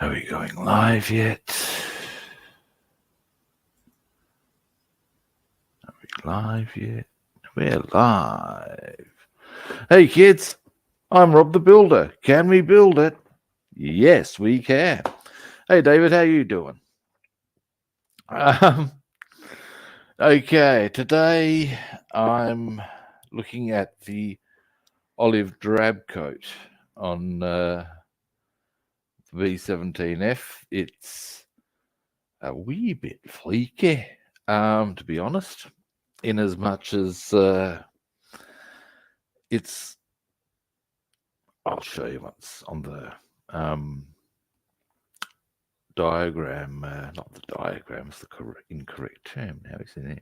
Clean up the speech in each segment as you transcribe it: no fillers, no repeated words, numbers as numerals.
Are we going live yet? Are we live yet? We're live. Hey kids, I'm Rob the Builder. Can we build it? Yes, we can. Hey David, how you doing? Okay, today I'm looking at the olive drab coat on the B-17F. It's a wee bit fleeky, to be honest, in as much as it's, I'll show you once on the diagram, not the diagram, it's the incorrect term now, isn't it?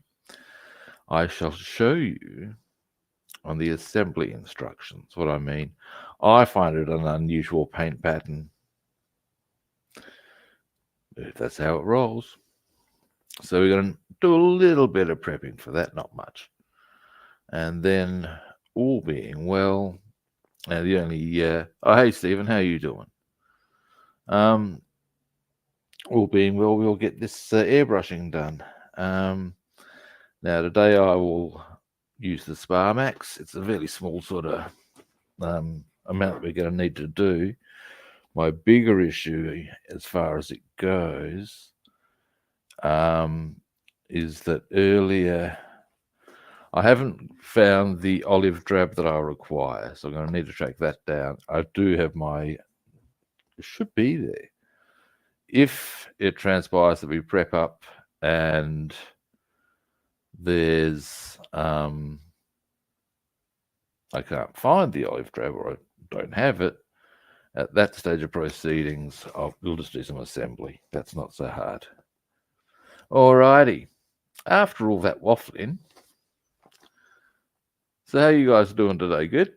I shall show you on the assembly instructions what I mean. I find it an unusual paint pattern. That's how it rolls. So we're going to do a little bit of prepping for that, not much. And then, all being well, the only, oh, hey, Stephen, how you doing? All being well, we'll get this airbrushing done. Now, today I will use the Spar Max. It's a very small sort of amount that we're going to need to do. My bigger issue, as far as it goes, is that earlier I haven't found the olive drab that I require, so I'm going to need to track that down. I do have it should be there. If it transpires that we prep up and there's I can't find the olive drab or I don't have it, at that stage of proceedings, we'll just do some assembly. That's not so hard. Alrighty. After all that waffling, so how you guys doing today? Good?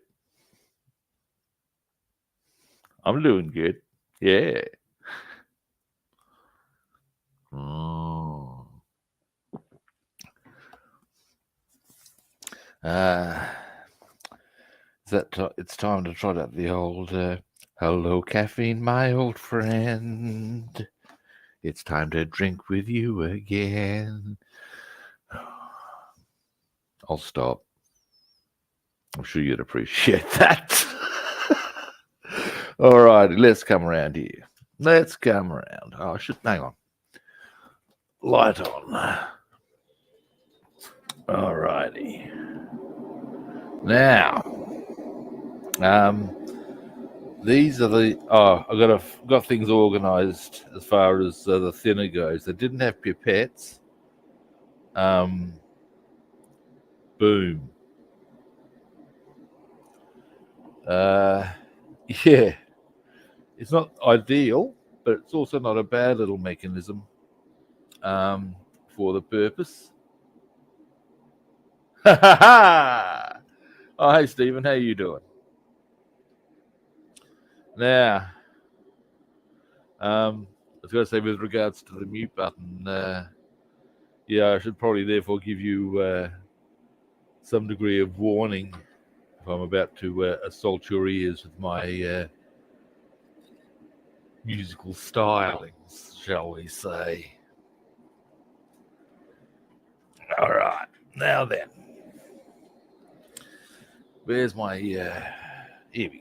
I'm doing good. Yeah. Oh. It's time to trot out the old hello caffeine, my old friend. It's time to drink with you again. I'll stop. I'm sure you'd appreciate that. All righty, let's come around here. Let's come around. Oh, I should hang on. Light on. All righty. Now, these are the. Oh, I've got things organised as far as the thinner goes. They didn't have pipettes. Boom. Yeah, it's not ideal, but it's also not a bad little mechanism for the purpose. Oh, hey Stephen, how you doing? Now, I was going to say with regards to the mute button, yeah, I should probably therefore give you some degree of warning if I'm about to assault your ears with my musical stylings, shall we say. All right, now then. Where's my, here we go.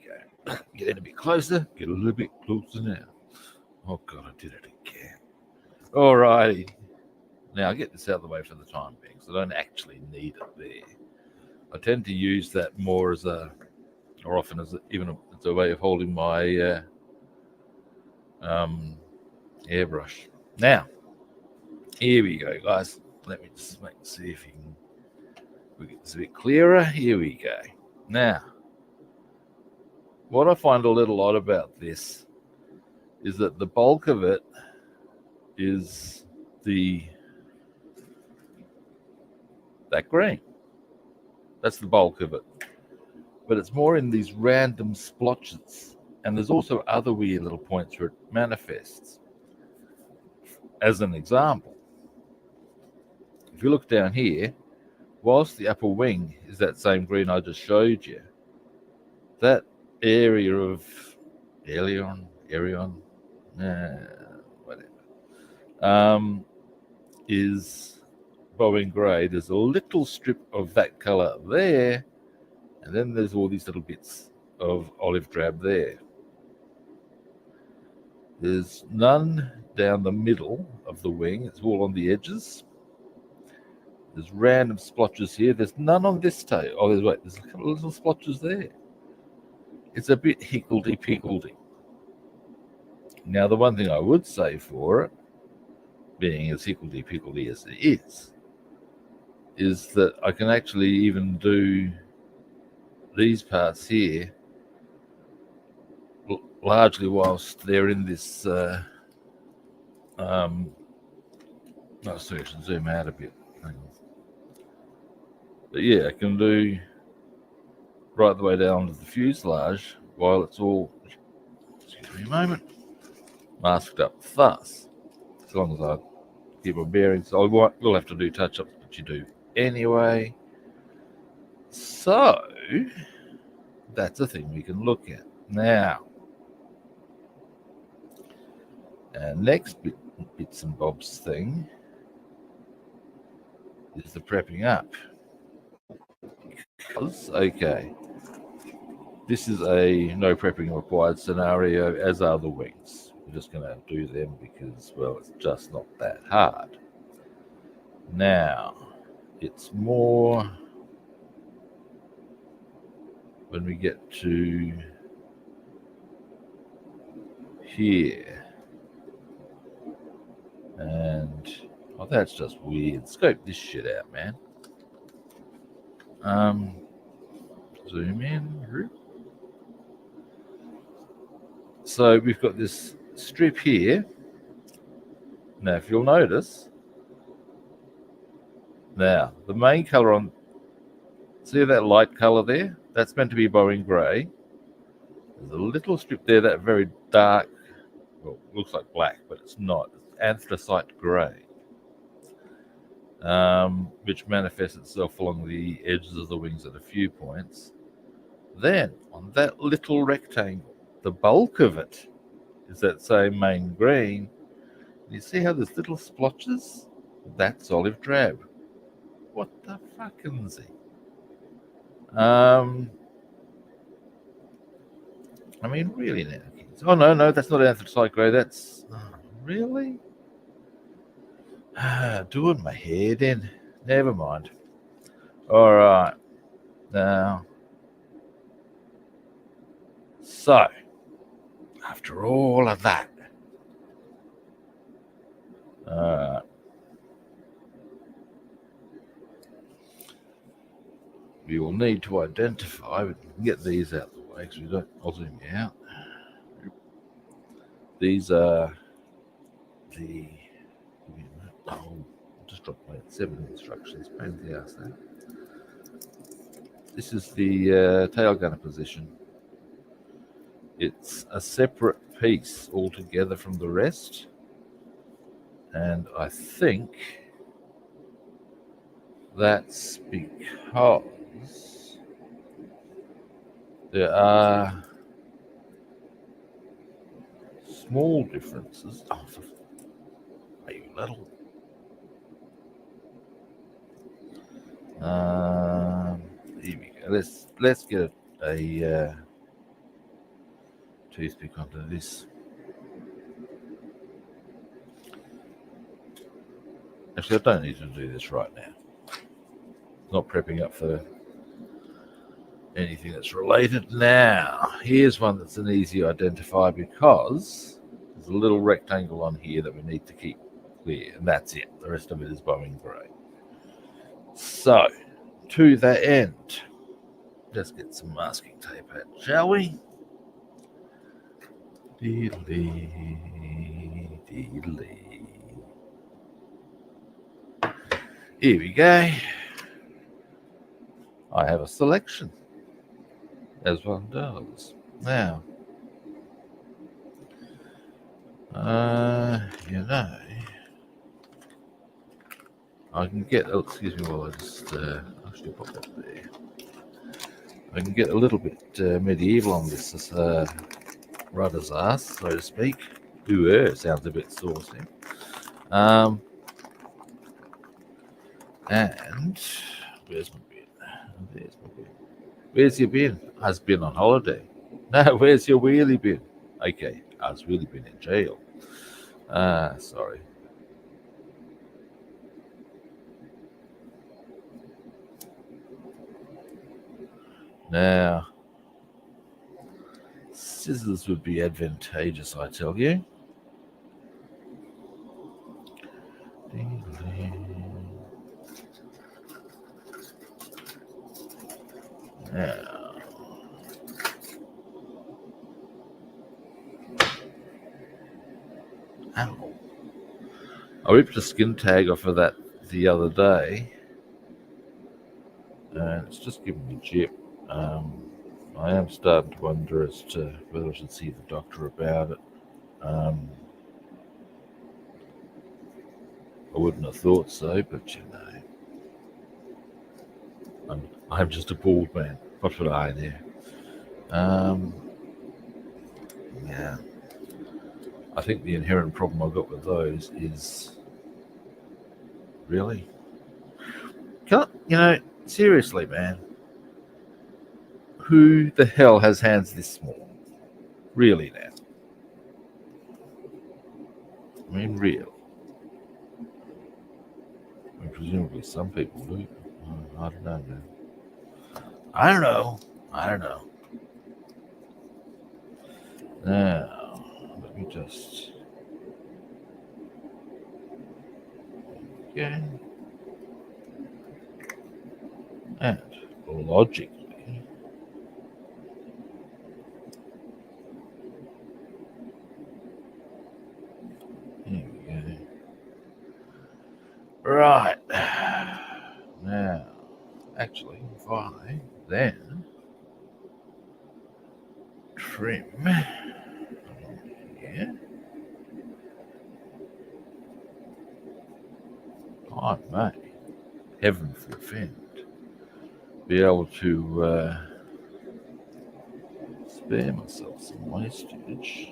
Get in a bit closer, get a little bit closer now. Oh God, I did it again. All righty. Now I'll get this out of the way for the time being, because I don't actually need it there. I tend to use that more as or often as it's a way of holding my airbrush. Now, here we go, guys. Let me just see if we get this a bit clearer. Here we go. Now, what I find a little odd about this is that the bulk of it is that green. That's the bulk of it. But it's more in these random splotches. And there's also other weird little points where it manifests. As an example, if you look down here, whilst the upper wing is that same green I just showed you, that area of Arion, whatever, is bowing grey. There's a little strip of that colour there, and then there's all these little bits of olive drab there. There's none down the middle of the wing. It's all on the edges. There's random splotches here. There's none on this tail. Oh, there's a couple of little splotches there. It's a bit higgledy-piggledy. Now, the one thing I would say for it, being as higgledy-piggledy as it is that I can actually even do these parts here largely whilst they're in this oh, sorry, I should zoom out a bit. But yeah, I can do right the way down to the fuselage while it's all, excuse me a moment, masked up thus, as long as I keep my bearings. I will have to do touch-ups, but you do anyway. So that's a thing we can look at. Now, our next bits and bobs thing is the prepping up. Because, okay, this is a no prepping required scenario, as are the wings. We're just going to do them because, well, it's just not that hard. Now, it's more when we get to here. And, oh, that's just weird. Scope this shit out, man. Zoom in. So we've got this strip here. Now, if you'll notice, now the main color on, see that light color there? That's meant to be bowing grey. There's a little strip there, that very dark, well, looks like black, but it's not. It's anthracite grey, which manifests itself along the edges of the wings at a few points. Then, on that little rectangle, the bulk of it is that same main green. You see how there's little splotches? That's olive drab. What the fucking Z? I mean, really now, kids. Oh, no, that's not anthracite grey. That's... really? Doing my head in. Never mind. All right. Now... So, after all of that, we will need to identify, we can get these out of the way because we don't, I'll zoom you out. These are the, oh, just dropped my 7 instructions, pain in the ass there. This is the tail gunner position. It's a separate piece altogether from the rest, and I think that's because there are small differences. Oh, maybe little. Here we go. Let's get a toothpick onto this. Actually, I don't need to do this right now. Not prepping up for anything that's related. Now, here's one that's an easy identify because there's a little rectangle on here that we need to keep clear, and that's it. The rest of it is bowing grey. So, to that end, let's get some masking tape out, shall we? Deedly, deedly. Here we go. I have a selection, as one does. Now, you know, I can get, oh, excuse me while I just, I should pop that there. I can get a little bit medieval on this rudder's ass, so to speak. Ooh, sounds a bit saucy. And where's my bin? There's my bin. Where's your bin? I's been on holiday. No, where's your wheelie bin? Okay, I's really been in jail. Sorry. Now, scissors would be advantageous, I tell you. Now, ow. I ripped a skin tag off of that the other day, and it's just giving me jip. I am starting to wonder as to whether I should see the doctor about it. I wouldn't have thought so, but you know, I'm just a bald man. What would I do? Yeah. I think the inherent problem I've got with those is really, seriously, man, who the hell has hands this small? Really, now? I mean, real. I mean, presumably some people do. I don't know, man. I don't know. Now, let me just. Okay. And logically, here we go. Right. Now, actually, if I then trim here, I may, heaven forfend, be able to spare myself some wastage.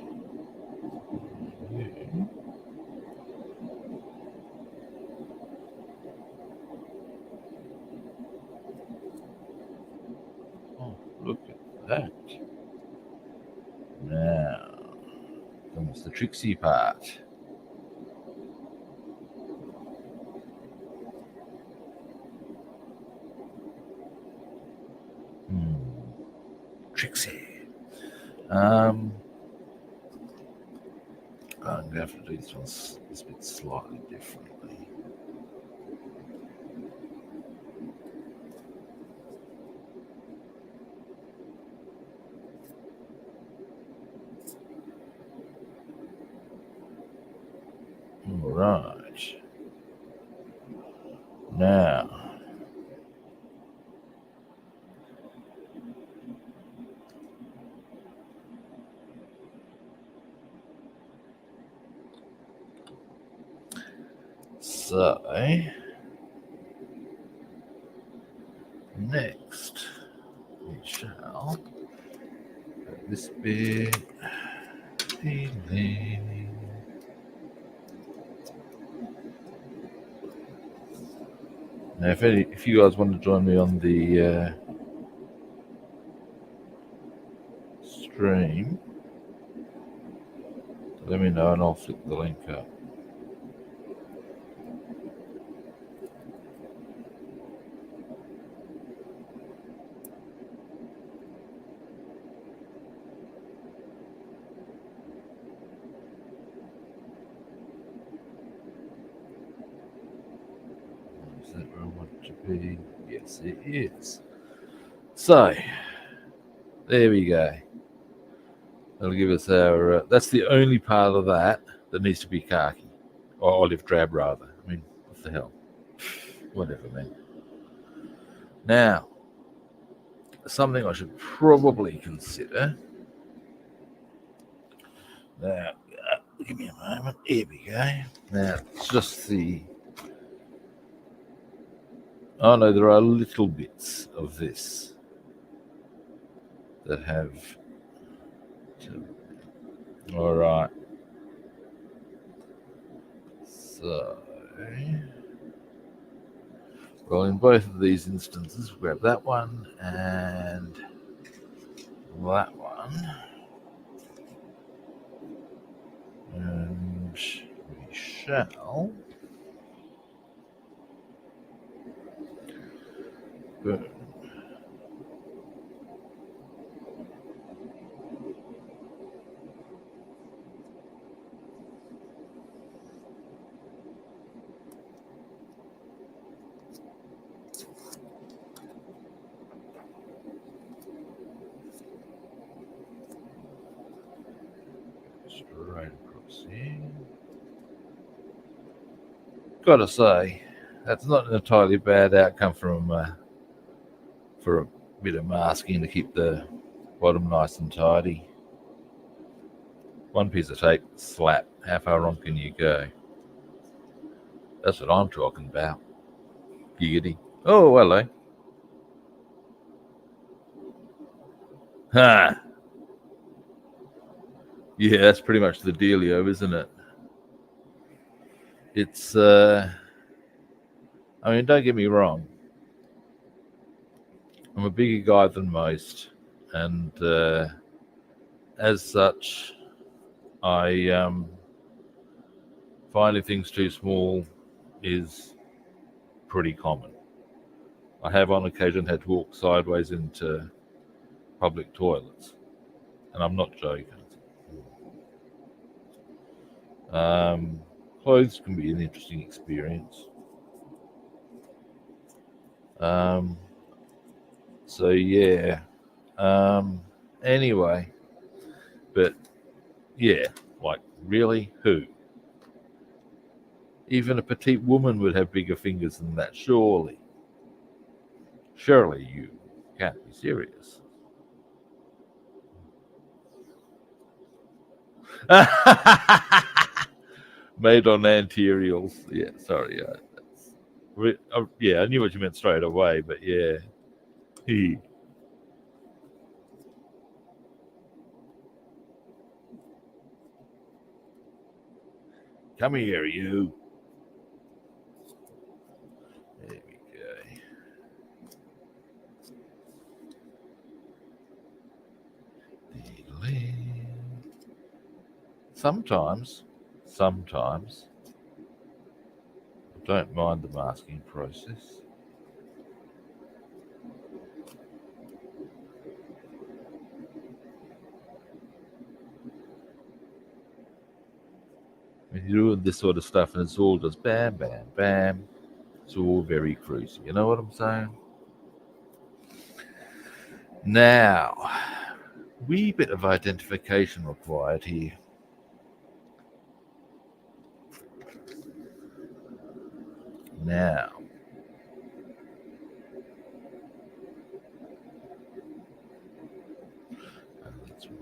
Oh, look at that. Now comes the tricksy part. Tricksy. I'm going to have to do this bit slightly differently. All right. Now, so next we shall put this bit in. Now, if you guys want to join me on the stream, let me know and I'll flick the link up. Is that where I want it to be? Yes, it is. So, there we go. That'll give us our. That's the only part of that needs to be khaki. Or olive drab, rather. I mean, what the hell? Whatever, man. Now, something I should probably consider. Now, give me a moment. Here we go. Now, it's just the. Oh no, there are little bits of this that have. All right. So, well, in both of these instances, grab that one and that one. And we shall burn. Straight across here. Gotta say, that's not an entirely bad outcome for a bit of masking to keep the bottom nice and tidy. One piece of tape, slap. How far wrong can you go? That's what I'm talking about. Giggity. Oh, hello. Ha! Yeah, that's pretty much the dealio, isn't it? It's, I mean, don't get me wrong. I'm a bigger guy than most, and as such, I finding things too small is pretty common. I have on occasion had to walk sideways into public toilets, and I'm not joking. Clothes can be an interesting experience. So yeah. Anyway, but yeah, like really, who? Even a petite woman would have bigger fingers than that, surely. Surely you can't be serious. Made on anteriors. Yeah, sorry. Yeah, I knew what you meant straight away, but yeah. Come here, you. There we go. Sometimes, I don't mind the masking process. When you're doing this sort of stuff and it's all just bam, bam, bam, it's all very cruisy. You know what I'm saying? Now, wee bit of identification required here. Now, that's right.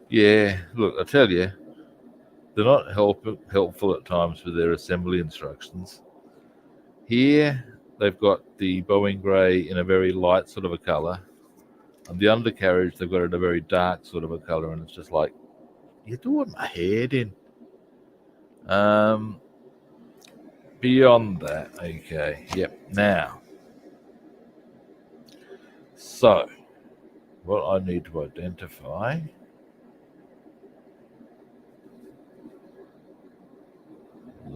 Yeah, look, I tell you, they're not helpful at times with their assembly instructions. Here, they've got the Boeing grey in a very light sort of a colour. On the undercarriage, they've got it in a very dark sort of a colour, and it's just like, you're doing my head in. Beyond that, okay, yep. Now, so what I need to identify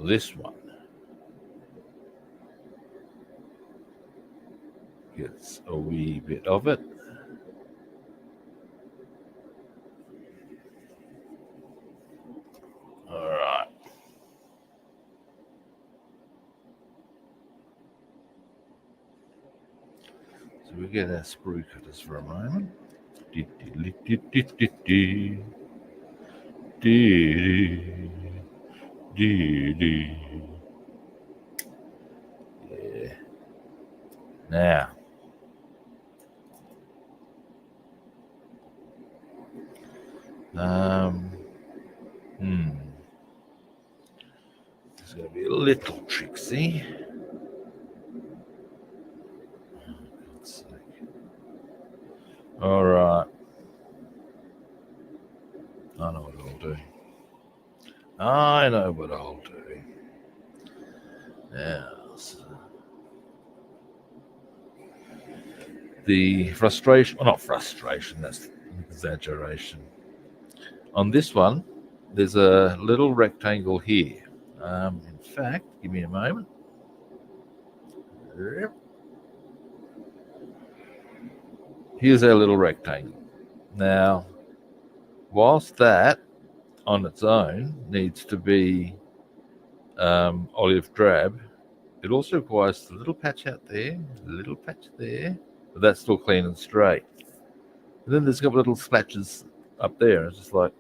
this one gets a wee bit of it. All right. So we get our sprue cutters for a moment. Yeah. Now, um, hmm. little tricksy. All right. I know what I'll do. I know what I'll do. Yes. The frustration, well, not frustration, that's an exaggeration. On this one, there's a little rectangle here. In fact, give me a moment. Here's our little rectangle. Now, whilst that on its own needs to be olive drab, it also requires a little patch out there, a little patch there, but that's still clean and straight. And then there's a couple of little splatches up there. It's just like,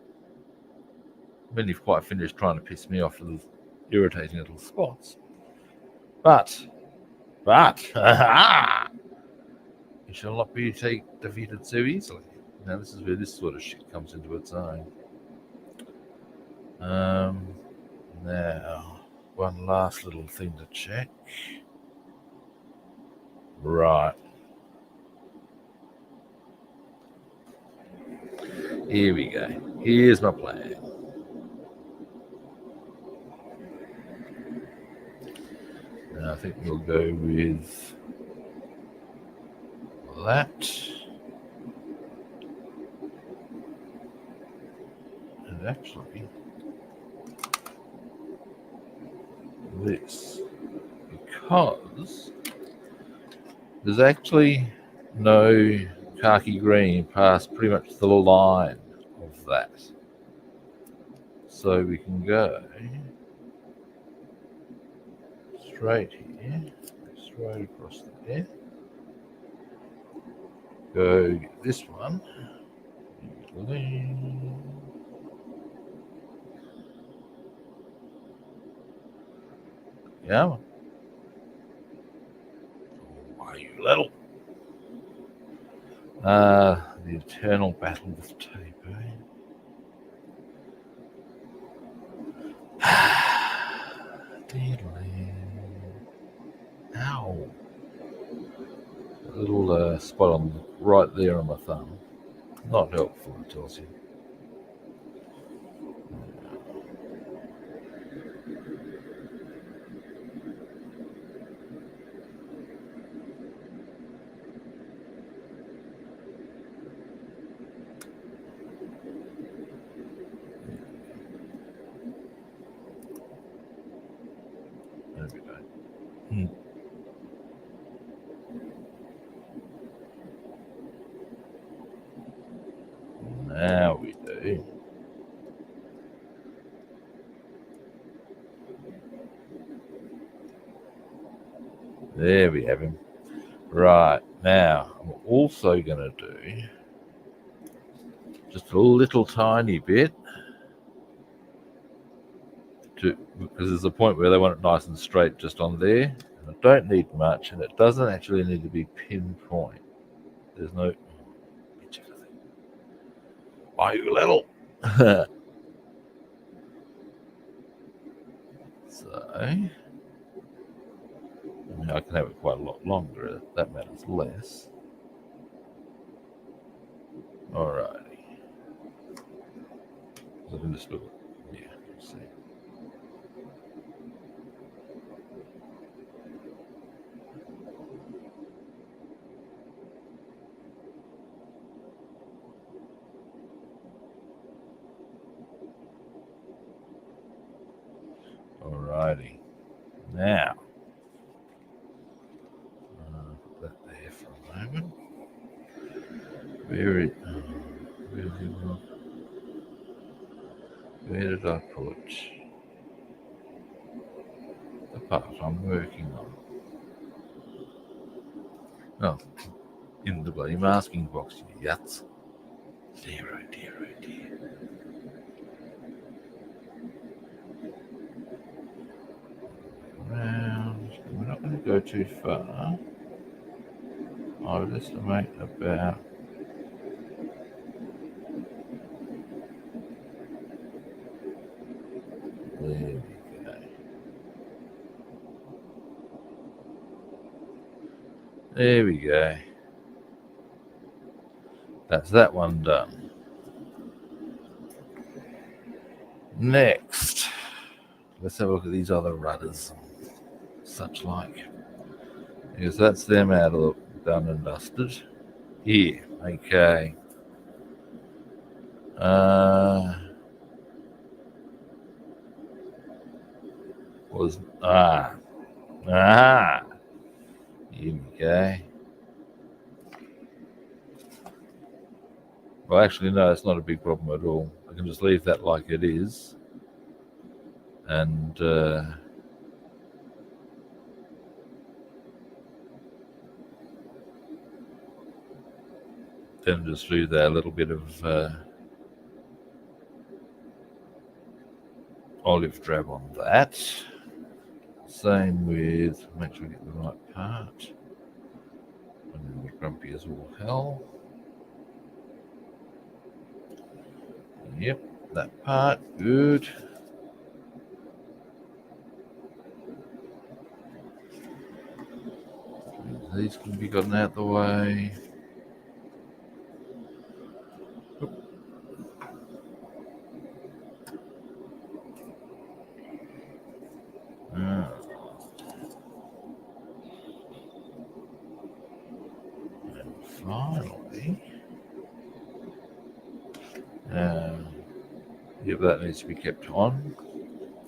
when you've quite finished trying to piss me off with those irritating little spots. But, you shall not be defeated so easily. Now this is where this sort of shit comes into its own. Now, one last little thing to check. Right. Here we go. Here's my plan. And I think we'll go with that. And actually, this. Because there's actually no khaki green past pretty much the line of that. So we can go straight here, straight across there. Go get this one. Yeah. Why, you little? The eternal battle with tape, eh? Ow. A little spot on right there on my thumb. Not helpful, it tells you. There we go. Now we do. There we have him. Right, now I'm also going to do just a little tiny bit because there's a point where they want it nice and straight just on there. And I don't need much, and it doesn't actually need to be pinpoint. There's no... Why, you little? So, I mean, I can have it quite a lot longer. That matters less. Alrighty. So I can just look. Yeah, let's see. Alrighty. Now, put that there for a moment. Where did I put the part I'm working on? Oh, in the bloody masking box, you yuts. Dear, oh dear, oh dear. Around. We're not going to go too far. I would estimate about there we go. There we go. That's that one done. Next, let's have a look at these other rudders, such like. Because that's them out of the done and dusted. Here, okay. Was here we go. Well, actually, no, it's not a big problem at all. I can just leave that like it is, and then just do that little bit of olive drab on that. Same with, make sure we get the right part. And then we're grumpy as all hell. Yep, that part, good. These can be gotten out the way. And finally, yeah, that needs to be kept on.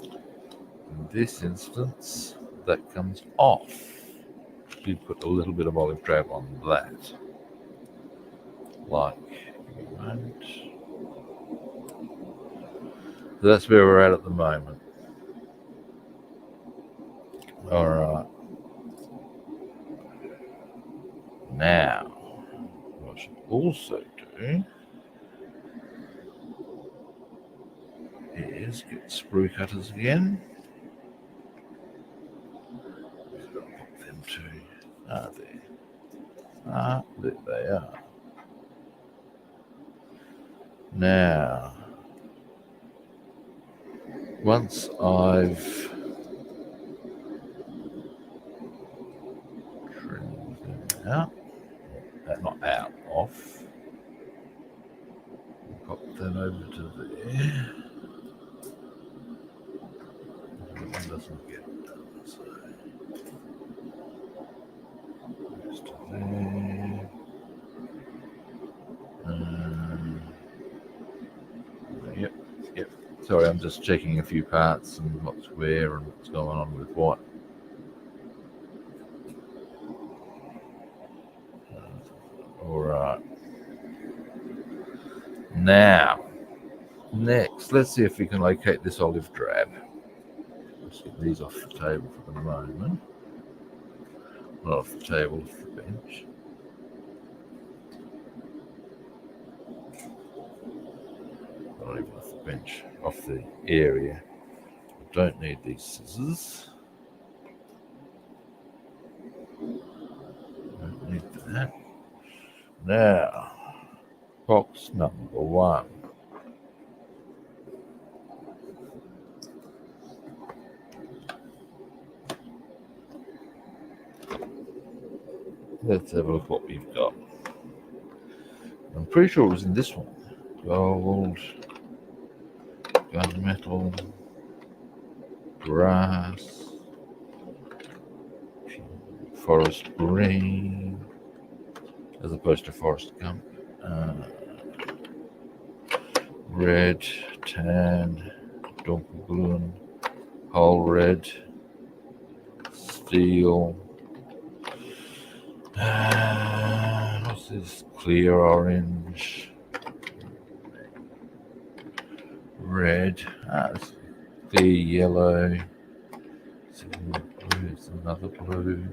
In this instance, that comes off. You put a little bit of olive drab on that, like a moment. So that's where we're at the moment. All right. Now, what I should also do is get sprue cutters again. Pop them too. There they are. Now, once I've trimmed them out, not out, off, pop that over to there. That one doesn't get done, so just to there. Yep. Sorry, I'm just checking a few parts and what's where and what's going on with what. All right. Now, next, let's see if we can locate this olive drab. Let's get these off the table for the moment. Not off the table, off the bench. Not even off the bench, off the area. I don't need these scissors. Don't need that. Now, box number 1. Let's have a look what we've got. I'm pretty sure it was in this one. Gold, gunmetal, grass, forest green, as opposed to forest gump, red, tan, dunkelgrün, whole red, steel. What's this? Clear orange, red, clear yellow, blue, it's another blue,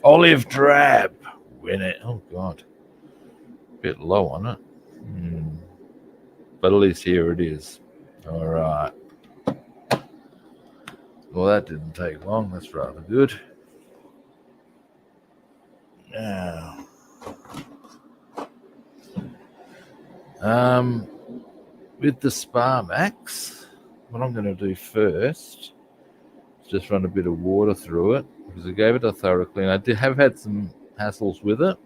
olive drab. Win it. Oh god, bit low on it, but at least here it is. All right. Well, that didn't take long. That's rather good. Now, with the Spar Max, what I'm going to do first is just run a bit of water through it because I gave it a thorough clean. I have had some hassles with it.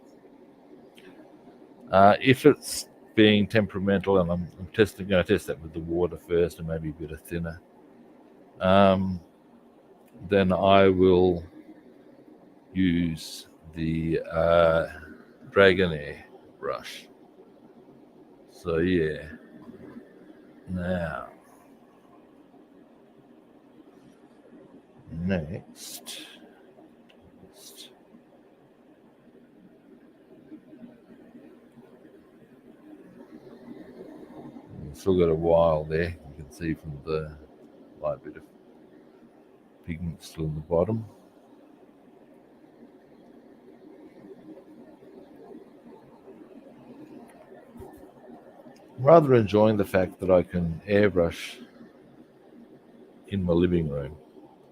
If it's being temperamental, and I'm going to test that with the water first and maybe a bit of thinner, then I will use the Dragonair brush. So yeah, now next. Still got a while there. You can see from the light bit of pigment still in the bottom. I'm rather enjoying the fact that I can airbrush in my living room.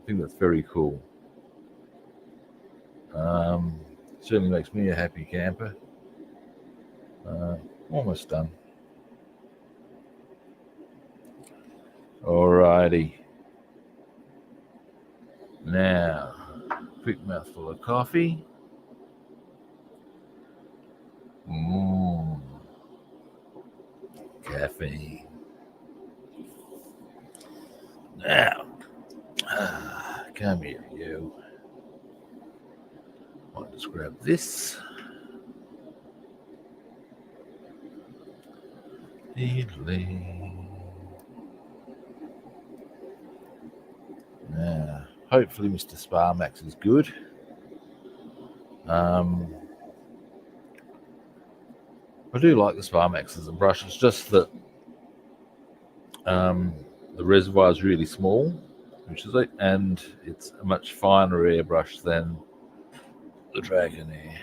I think that's very cool. Certainly makes me a happy camper. Almost done. Alrighty. Now, quick mouthful of coffee. Caffeine. Now, come here, you. I'll just grab this. Now, hopefully Mr. Sparmax is good. I do like the Sparmax as a brush. It's just that the reservoir is really small, which is it, and it's a much finer airbrush than the Dragonair,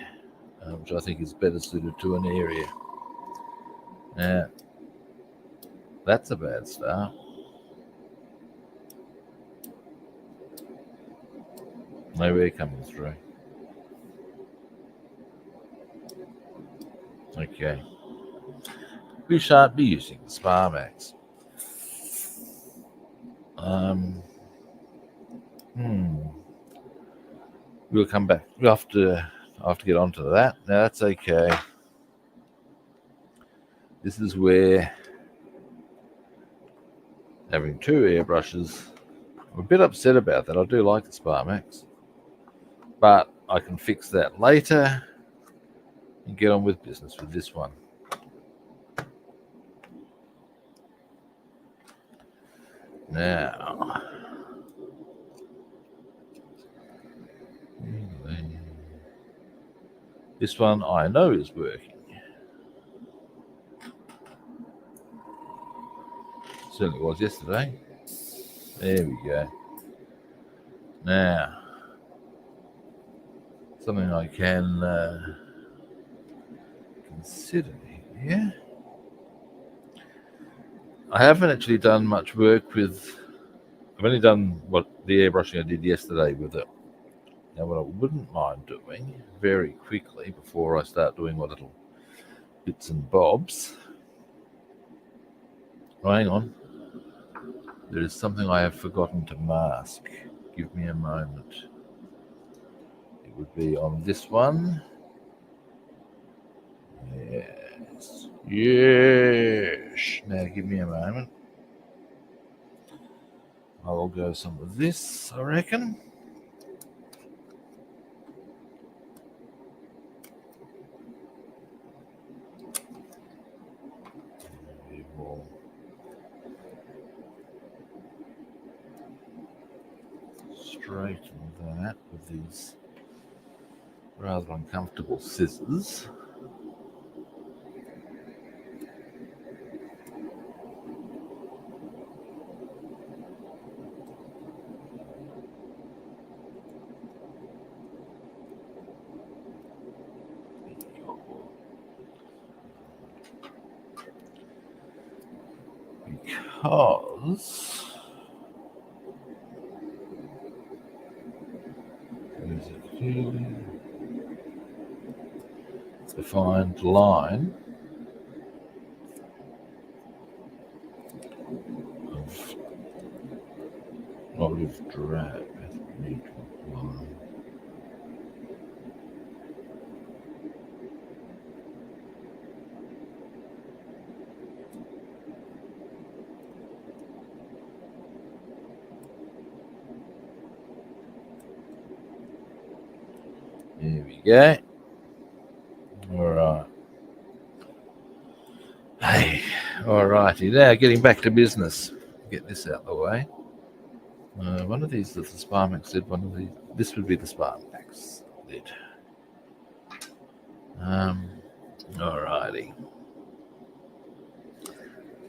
which I think is better suited to an area. Now, that's a bad start. No, we're coming through. Okay. We shan't be using the Sparmax. We'll come back. We'll have to get onto that. Now, that's okay. This is where having two airbrushes, I'm a bit upset about that. I do like the Sparmax, but I can fix that later and get on with business with this one. Now, this one I know is working. Certainly was yesterday. There we go. Now, something I can consider here. I haven't actually done much work with. I've only done what the airbrushing I did yesterday with it. Now, what I wouldn't mind doing very quickly before I start doing my little bits and bobs. Oh, hang on. There is something I have forgotten to mask. Give me a moment. It would be on this one. Yes. Yes. Now, give me a moment. I will go some of this, I reckon. We will straighten that with these rather uncomfortable scissors. Because there's a clearly defined line of olive drab neutral line. we go. All right. Hey, all righty. Now getting back to business. Get this out of the way. One of these is the Sparmax lid. One of these. This would be the Sparmax lid. All righty.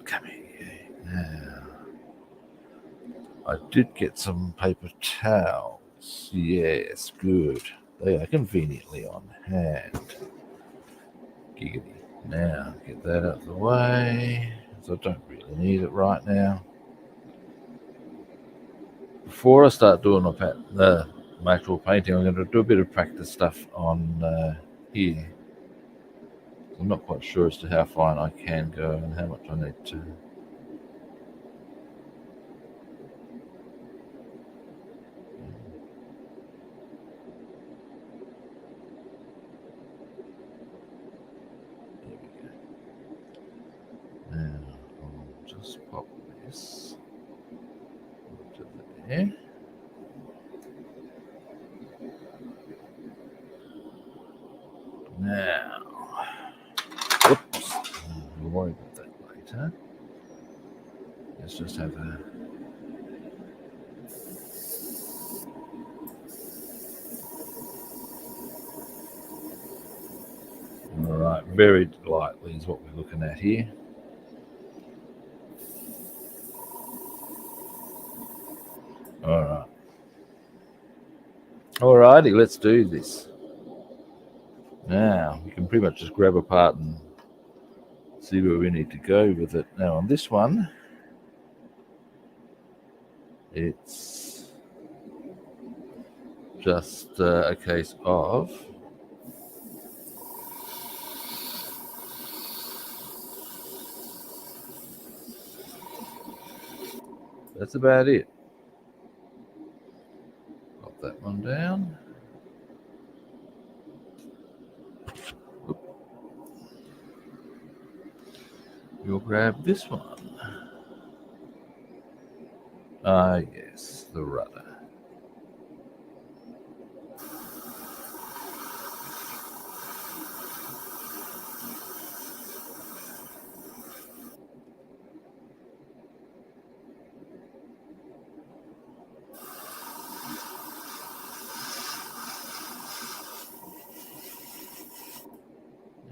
Come here. Now, I did get some paper towels. Yes, good. They are conveniently on hand. Giggity. Now, get that out of the way, because I don't really need it right now. Before I start doing my actual painting, I'm going to do a bit of practice stuff on here. I'm not quite sure as to how fine I can go and how much I need to. Now, I'll just pop this to there. Now, whoops, we'll worry about that later. Let's just have a. All right, very lightly is what we're looking at here. All right. Alrighty, let's do this. Now, you can pretty much just grab a part and see where we need to go with it. Now, on this one, it's just a case of that's about it. Pop that one down. You'll grab this one. Ah, yes, the rudder.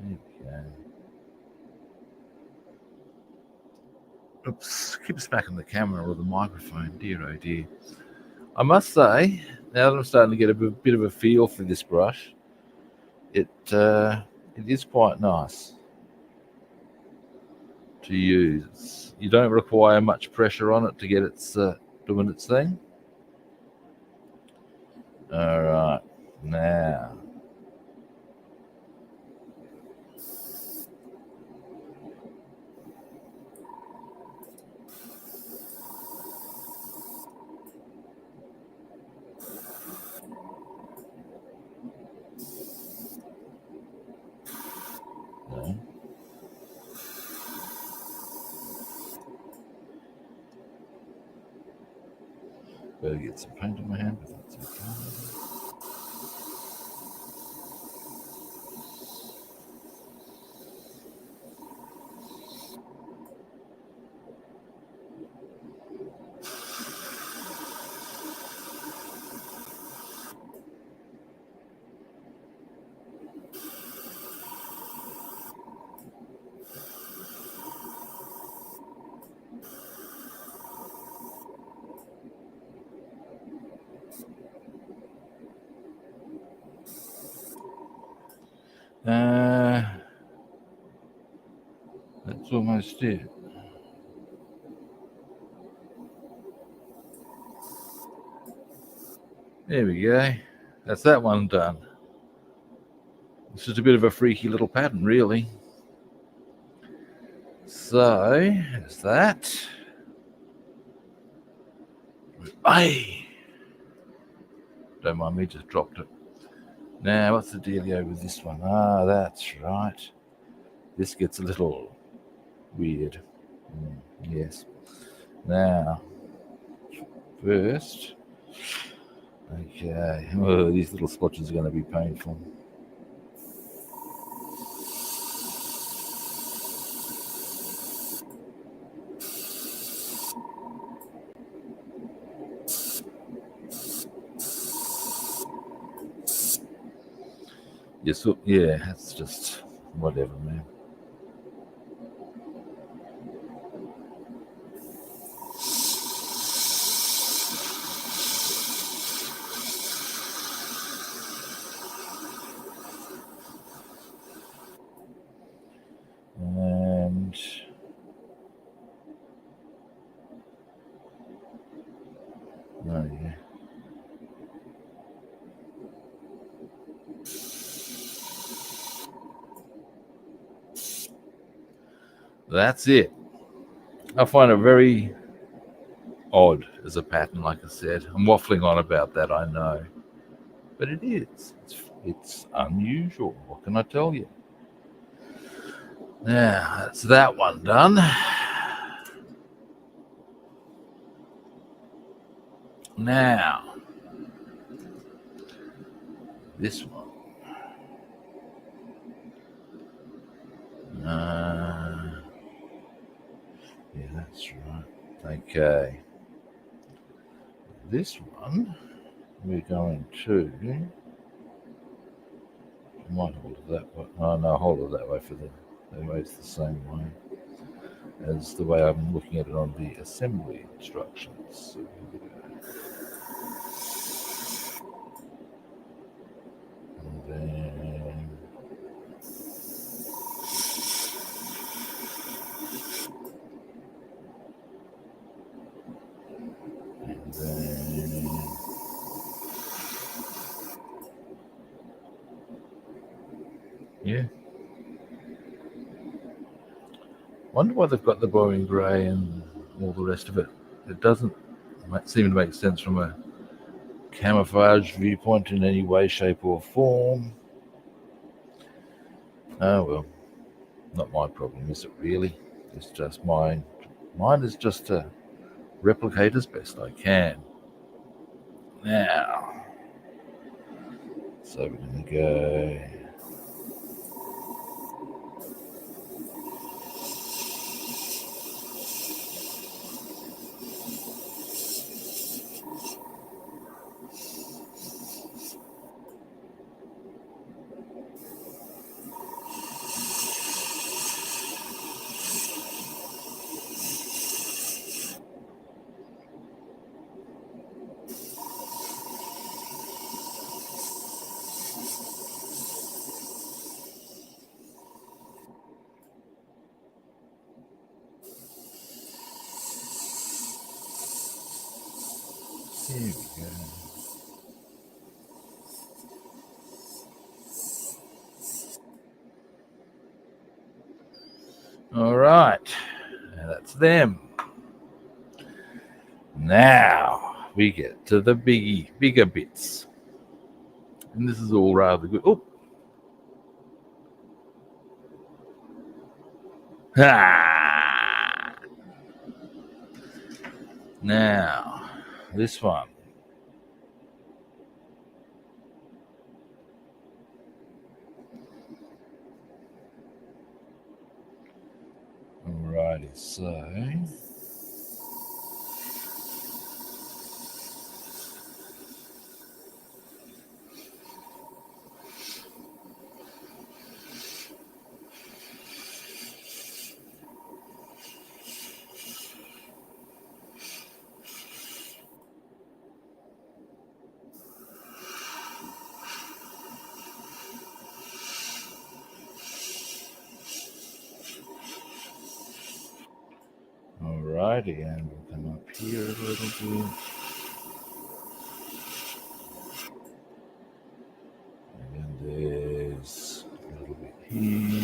Okay. Oops, keep smacking the camera or the microphone, dear oh dear. I must say, now that I'm starting to get a bit of a feel for this brush, it is quite nice to use. You don't require much pressure on it to get it doing its thing. All right, now. No. Better get some paint on my hand, but that's okay. That's almost it. There we go. That's that one done. It's just a bit of a freaky little pattern, really. So, there's that. Hey! Don't mind me, just dropped it. Now, what's the dealio with this one? Ah, that's right. This gets a little weird. Yes. Now, first, okay. Oh, these little splotches are going to be painful. So yeah, it's just whatever, man. And oh yeah. That's it. I find it very odd as a pattern, like I said. I'm waffling on about that, I know. But it is. It's unusual. What can I tell you? Now, that's that one done. Now, this one. Yeah, that's right. Okay. This one, we're going to. I might hold it that way. Oh, no, hold it that way for the way it's the same way as the way I'm looking at it on the assembly instructions. So and then yeah. Wonder why they've got the boring grey and all the rest of it. It doesn't seem to make sense from a camouflage viewpoint in any way, shape, or form. Oh well, not my problem, is it really? It's just mine. Mine is just to replicate as best I can. Now, so we're going to go. Here we go. All right, now that's them. Now we get to the bigger bits, and this is all rather good. Oh, ha! Now this one. Alrighty, so. Alrighty, and we'll come up here a little bit. And then there's a little bit here.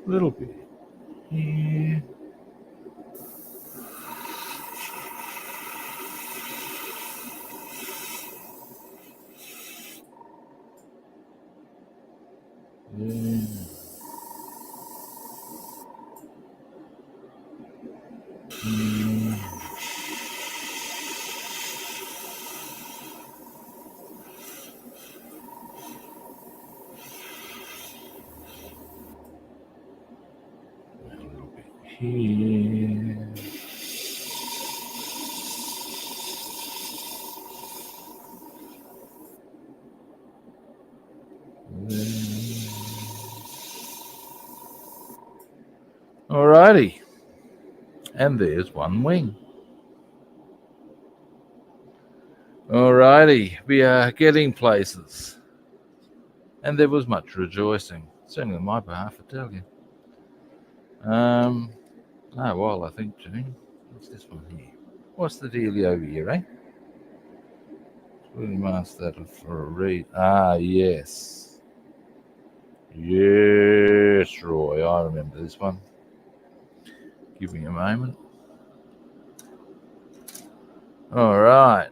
A little bit here. Then here. Alrighty. And there's one wing. Alrighty, we are getting places. And there was much rejoicing, certainly on my behalf, I tell you. Well, I think, Jane, what's this one here? What's the dealio over here, eh? Really mask that for a read. Ah, yes. Yes, Roy, I remember this one. Give me a moment. All right.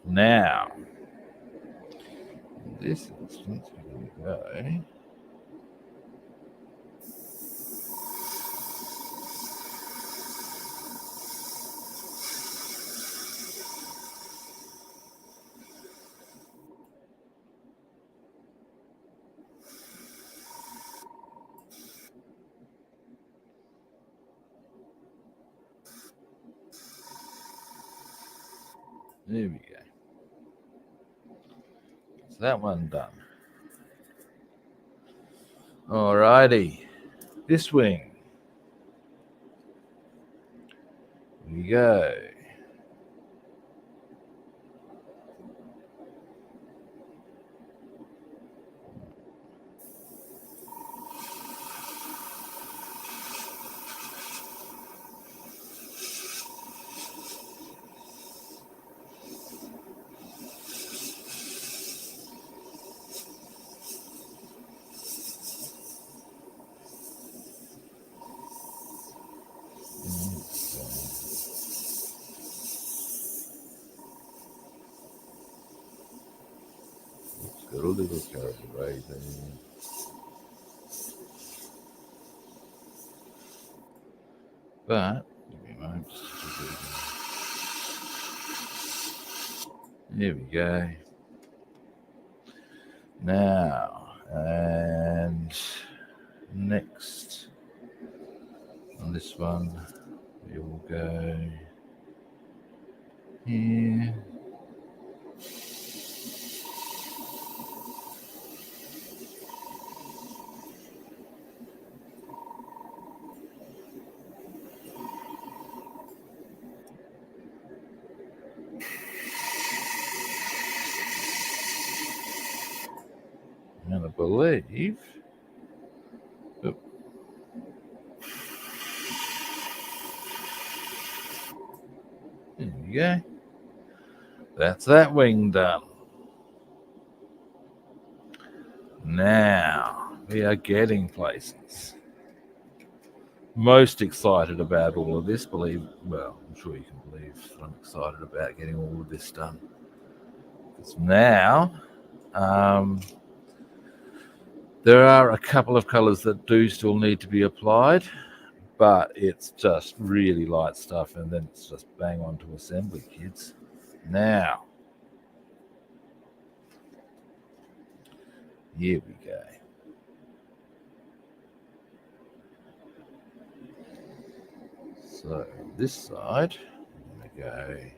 Now, this instance, here we go. There we go. So that one done. Alrighty. This wing. Here we go. Got a little carried away there. But, give me a moment. There we go. Now, and next on this one, we will go here. And I believe, oh, there we go. That's that wing done. Now, we are getting places. Most excited about all of this, well, I'm sure you can believe that I'm excited about getting all of this done. Because now, there are a couple of colours that do still need to be applied, but it's just really light stuff, and then it's just bang on to assembly, kids. Now, here we go. So this side, I'm going to go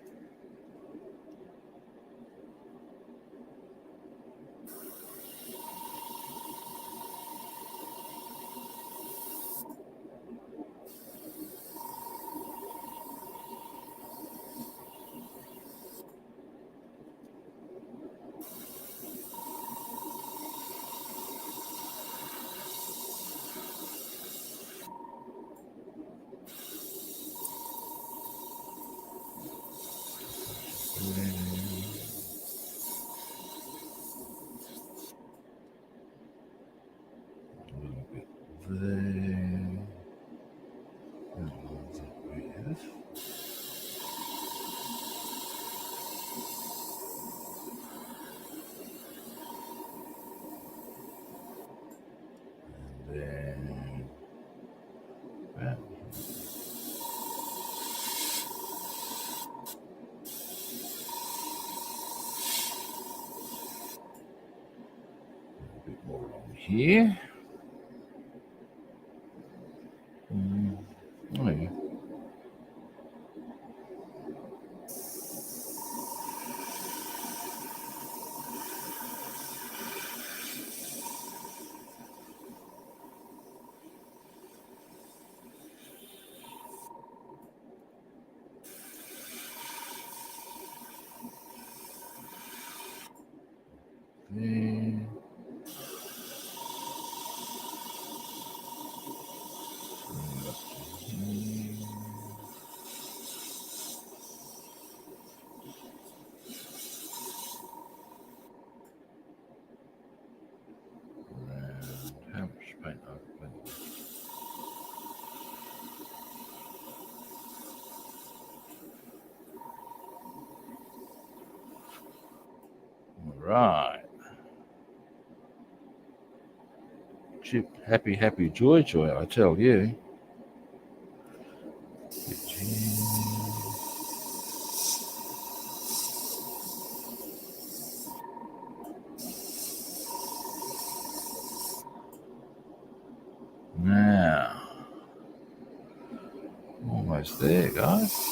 a bit more along here. Oh, yeah. Right. Chip, happy, happy, joy, joy, I tell you. Now, almost there, guys.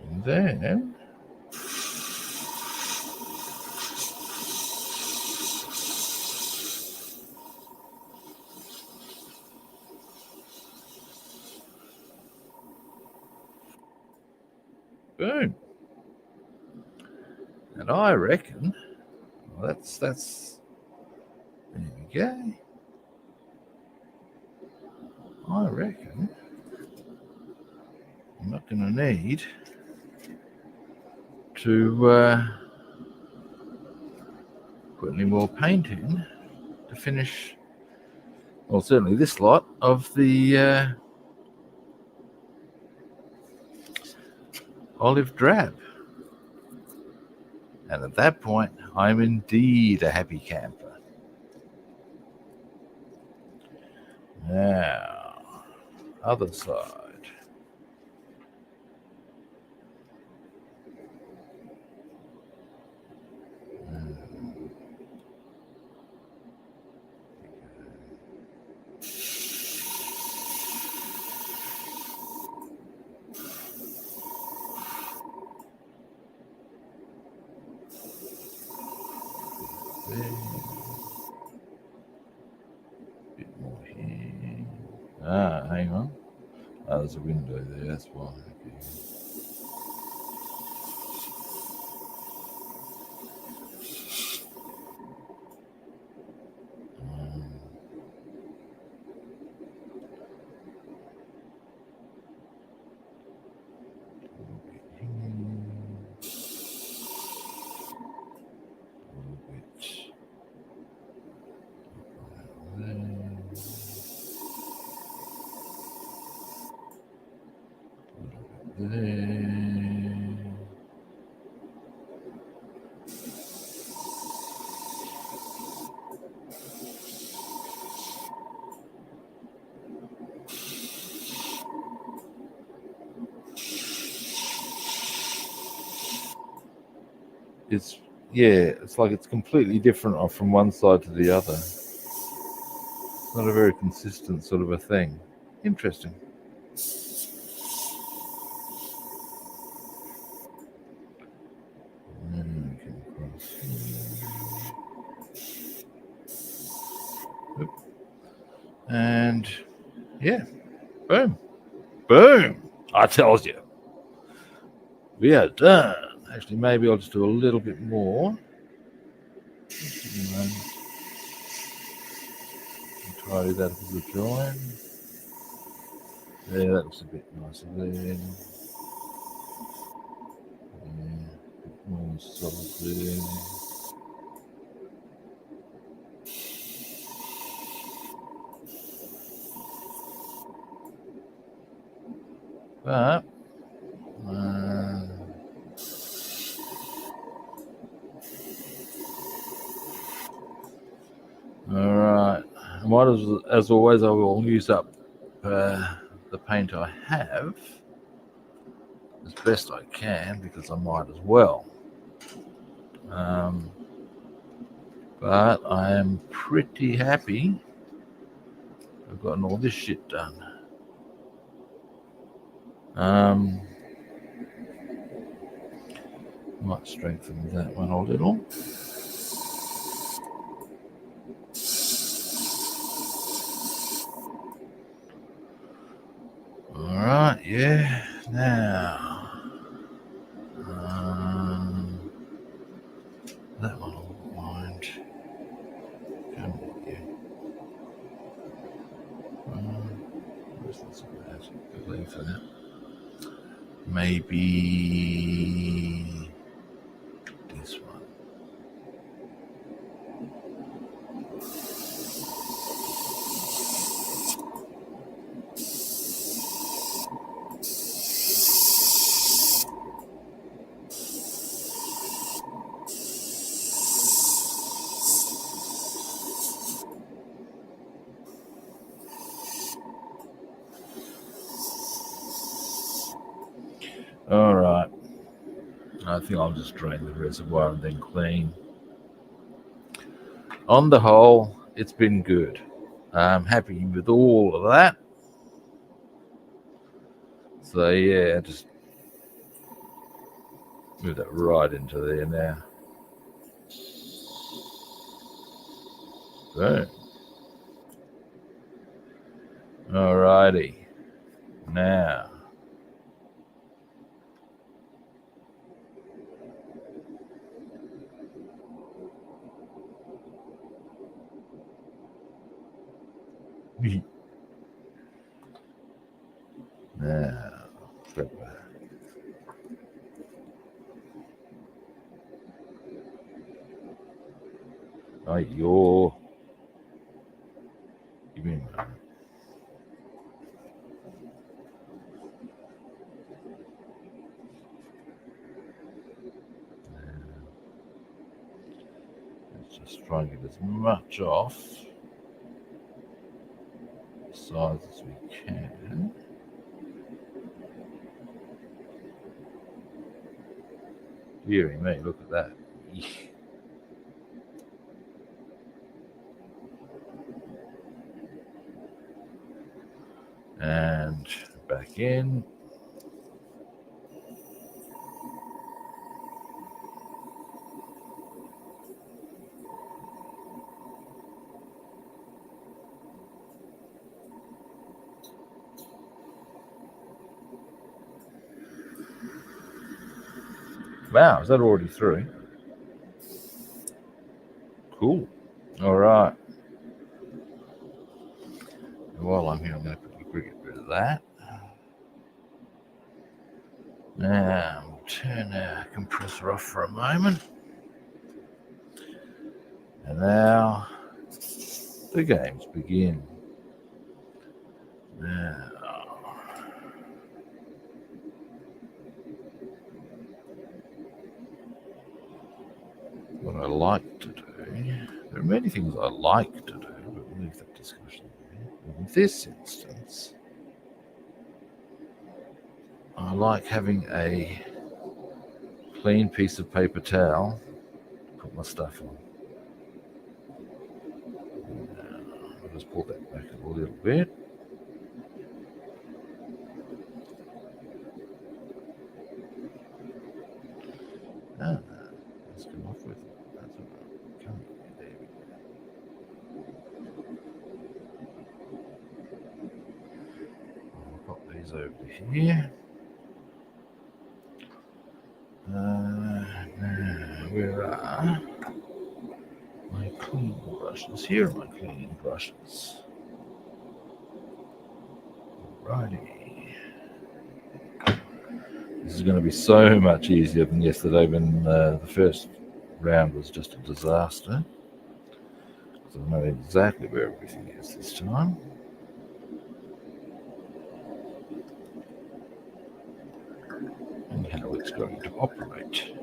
And then boom. And I reckon, well, that's there we go. I reckon I'm not going to need to put any more paint in to finish, well, certainly this lot of the olive drab. And at that point, I'm indeed a happy camper. Now, other side. Bit more here. Hang on. Oh, there's a window there, that's why. Okay. It's like it's completely different from one side to the other. It's not a very consistent sort of a thing. Interesting. And yeah, boom, boom. I told you. We are done. Actually, maybe I'll just do a little bit more. Try that as a join. Yeah, that looks a bit nicer there. Yeah, a bit more solid there. But all right. As always, I will use up the paint I have as best I can because I might as well. But I am pretty happy I've gotten all this shit done. Might strengthen that one a little. Alright, yeah. Now, that one I won't mind. Come here. Where's this about? Good leave for that. maybe this one. All right. I think I'll just drain the reservoir and then clean. On the whole, it's been good. I'm happy with all of that. So yeah, just move that right into there now. Boom. Alrighty. Now. Now. Oh, you're. Give me a moment. Let's just try and get as much off the sides as we can. Deary me, look at that. And back in. Wow, is that already through? Cool. All right. While I'm here, I'm going to quickly get rid of that. Now, we'll turn our compressor off for a moment. And now, the games begin. Now, what I like to do, there are many things I like to do, but we'll leave that discussion there. In this instance, I like having a clean piece of paper towel to put my stuff on. I'll just pull that back a little bit. Let's come off with it. That's all right. Come on. There we go. I'll pop these over here. Now, where are my cleaning brushes? Here are my cleaning brushes. Alrighty. This is going to be so much easier than yesterday when the first round was just a disaster. So I know exactly where everything is this time. And how it's going to operate.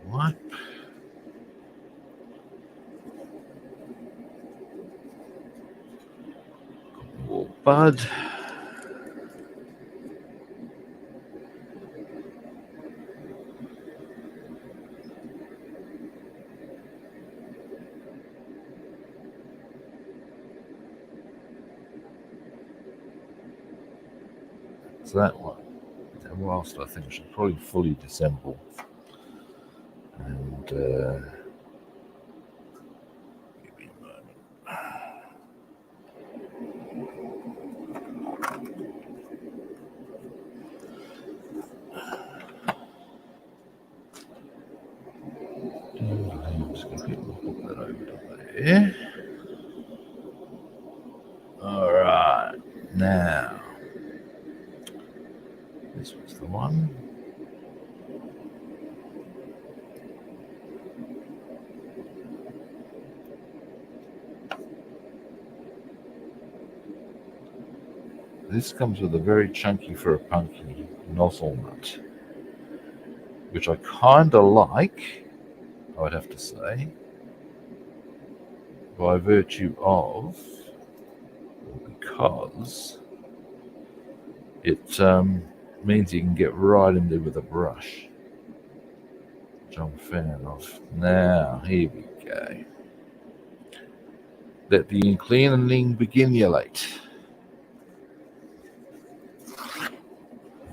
Wipe. More bud. That's that one. And whilst I think I should probably fully disassemble and give me a moment. there. All right, now this was the one. This comes with a very chunky for a punky nozzle nut, which I kind of like, I would have to say, by virtue of, or because it means you can get right in there with a brush, which I'm a fan of. Now, here we go. Let the cleaning begin, you late.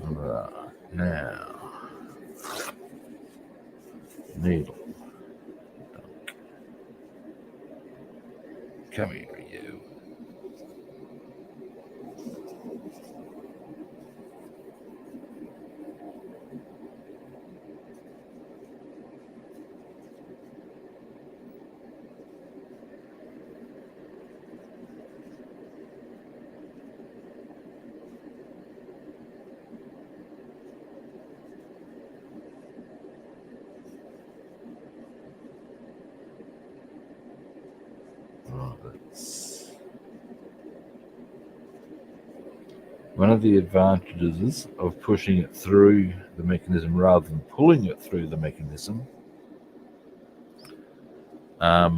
Right, now, needle. Come here, you. One of the advantages of pushing it through the mechanism rather than pulling it through the mechanism, I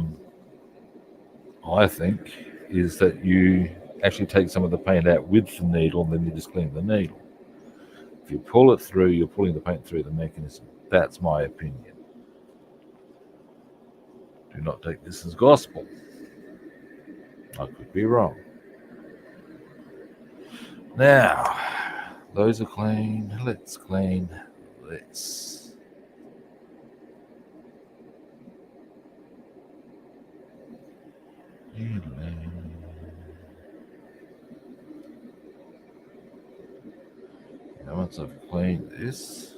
think, is that you actually take some of the paint out with the needle and then you just clean the needle. If you pull it through, you're pulling the paint through the mechanism. That's my opinion. Do not take this as gospel. I could be wrong. Now, those are clean. Let's clean this. Now, once I've cleaned this,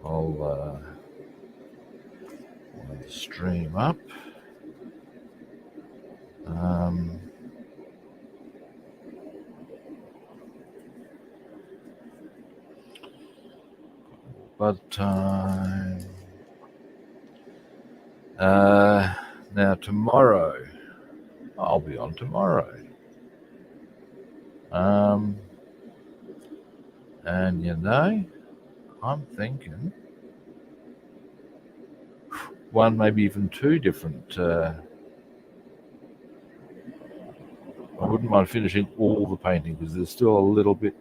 I'll wind the stream up. Bud time. Now tomorrow, I'll be on tomorrow. And you know, I'm thinking one, maybe even two different. I wouldn't mind finishing all the painting because there's still a little bit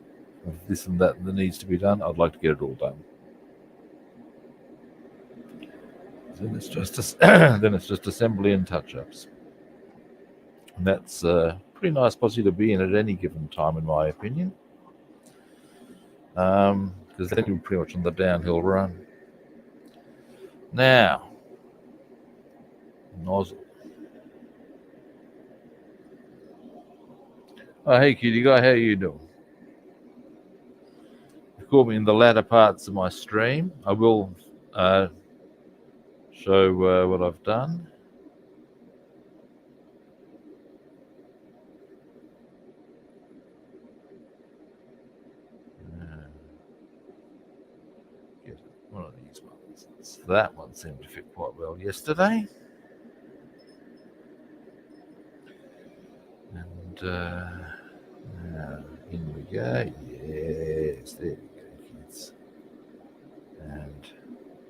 of this and that needs to be done. I'd like to get it all done. Then it's just then it's just assembly and touch-ups, and that's a pretty nice posse to be in at any given time, in my opinion. Because then you're pretty much on the downhill run. Now, nozzle. Oh, hey, cutie guy, how you doing? You caught me in the latter parts of my stream. I will show what I've done. Get one of these ones. That one seemed to fit quite well yesterday. And now, in we go. Yes, there we go, kids. And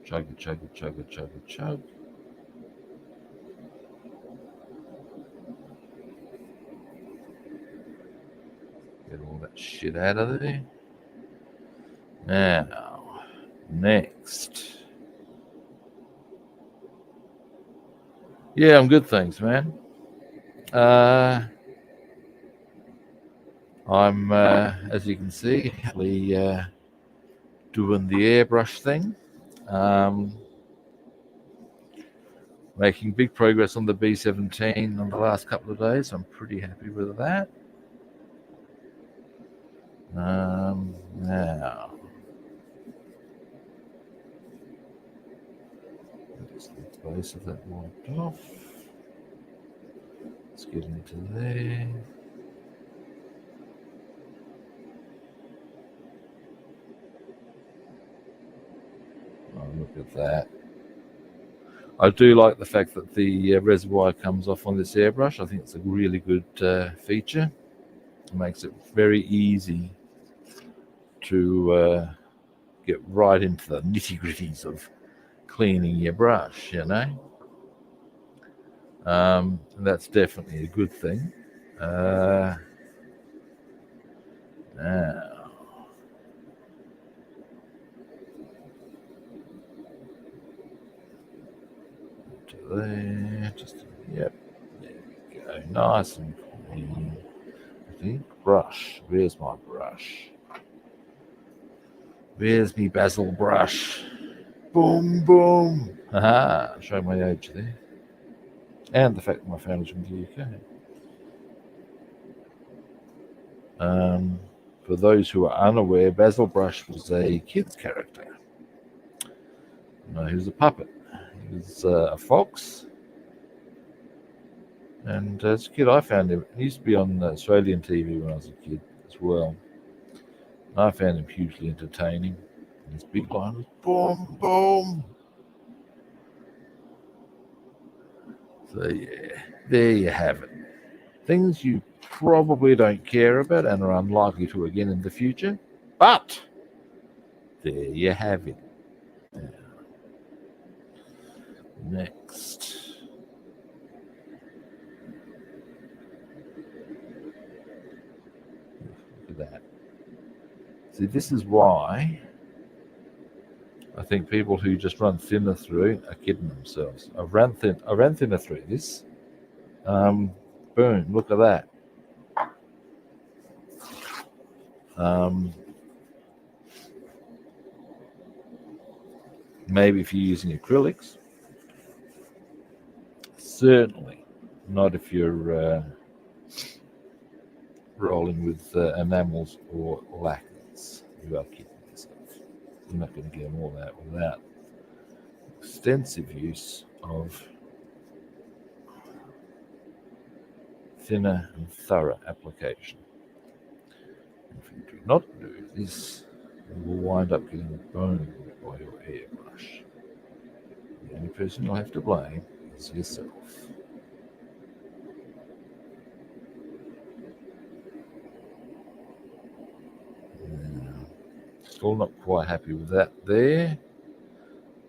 chug it, chug it, chug it, chug it, chug. Get all that shit out of there. Now, next. Yeah, I'm good, thanks, man. I'm, as you can see, doing the airbrush thing. Making big progress on the B-17 on the last couple of days. I'm pretty happy with that. Now, base of that wiped off. Let's get into there. Oh, look at that. I do like the fact that the reservoir comes off on this airbrush. I think it's a really good feature. It makes it very easy to get right into the nitty-gritties of cleaning your brush, you know. And that's definitely a good thing. Now, to there, just yep, there we go, nice and clean. I think brush. Where's my brush? Where's me basil brush? Boom, boom. Haha, show my age there. And the fact that my family's from the UK. For those who are unaware, Basil Brush was a kid's character. He was a puppet. He was a fox. And as a kid, I found him. He used to be on Australian TV when I was a kid as well. And I found him hugely entertaining. And his big line was boom, boom. So, yeah, there you have it. Things you probably don't care about and are unlikely to again in the future, but there you have it. Next. Look at that. See, this is why I think people who just run thinner through are kidding themselves. I ran thinner through this. Boom, look at that. Maybe if you're using acrylics. Certainly not if you're rolling with enamels or lacquers. You are kidding yourself. You're not going to get all that without extensive use of thinner and thorough application. If you do not do this, you will wind up getting burned by your airbrush. The only person you'll have to blame is yourself. Still not quite happy with that there,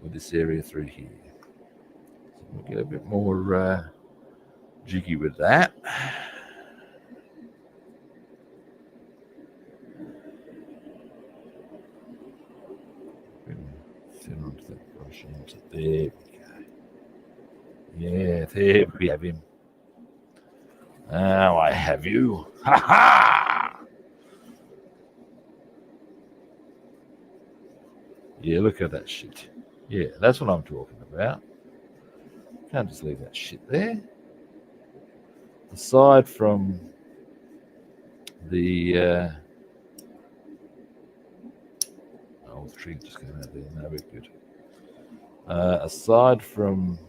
with this area through here. So we'll get a bit more jiggy with that. Thin onto that brush onto there we go. Yeah, there we have him. Now I have you. Ha ha! Yeah, look at that shit. Yeah, that's what I'm talking about. Can't just leave that shit there. Aside from the the tree just came out there. No, we're good. Aside from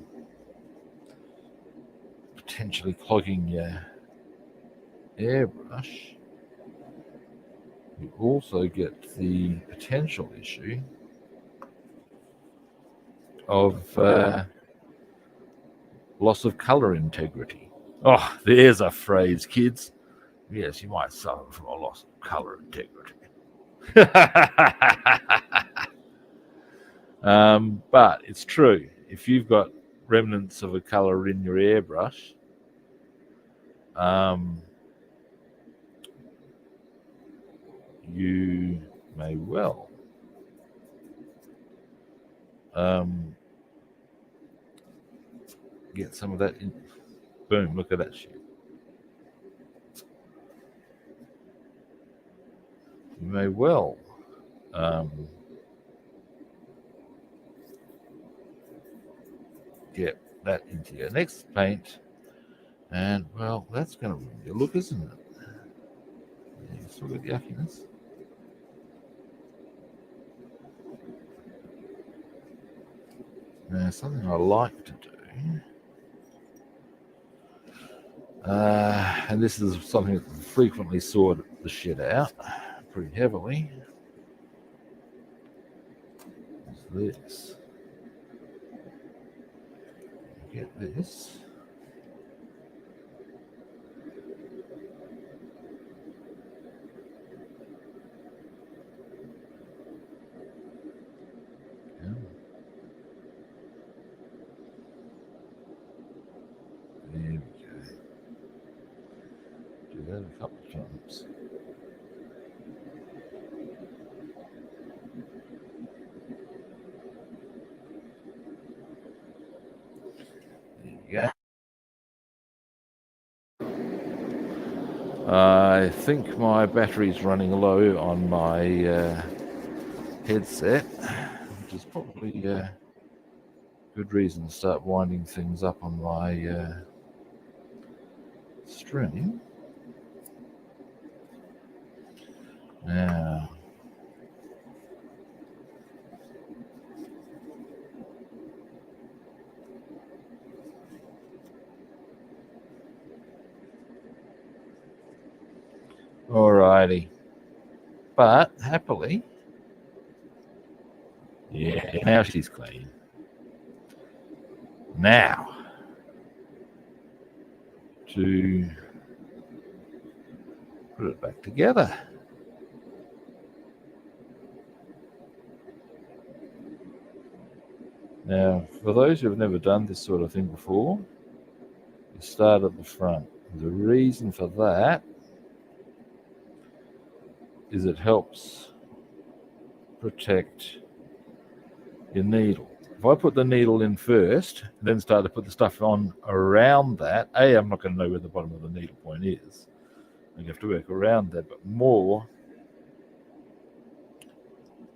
potentially clogging your airbrush, you also get the potential issue of loss of color integrity. Oh, there's a phrase, kids. Yes, you might suffer from a loss of color integrity. But it's true. If you've got remnants of a color in your airbrush, you may well get some of that in. Boom, look at that shit. You may well get that into your next paint, and well, that's going to ruin your look, isn't it? Yeah, you still got the yuckiness. Now, something I like to do, and this is something that frequently sort the shit out pretty heavily, is this. Get this. Yeah. There we go. Do that a couple of times. There you go. I think my battery's running low on my headset, which is probably a good reason to start winding things up on my stream. Now, alrighty, but happily, yeah, now she's clean. Now, to put it back together. Now, for those who have never done this sort of thing before, you start at the front. The reason for that is it helps protect your needle. If I put the needle in first, then start to put the stuff on around that, I'm not going to know where the bottom of the needle point is. You have to work around that, but more,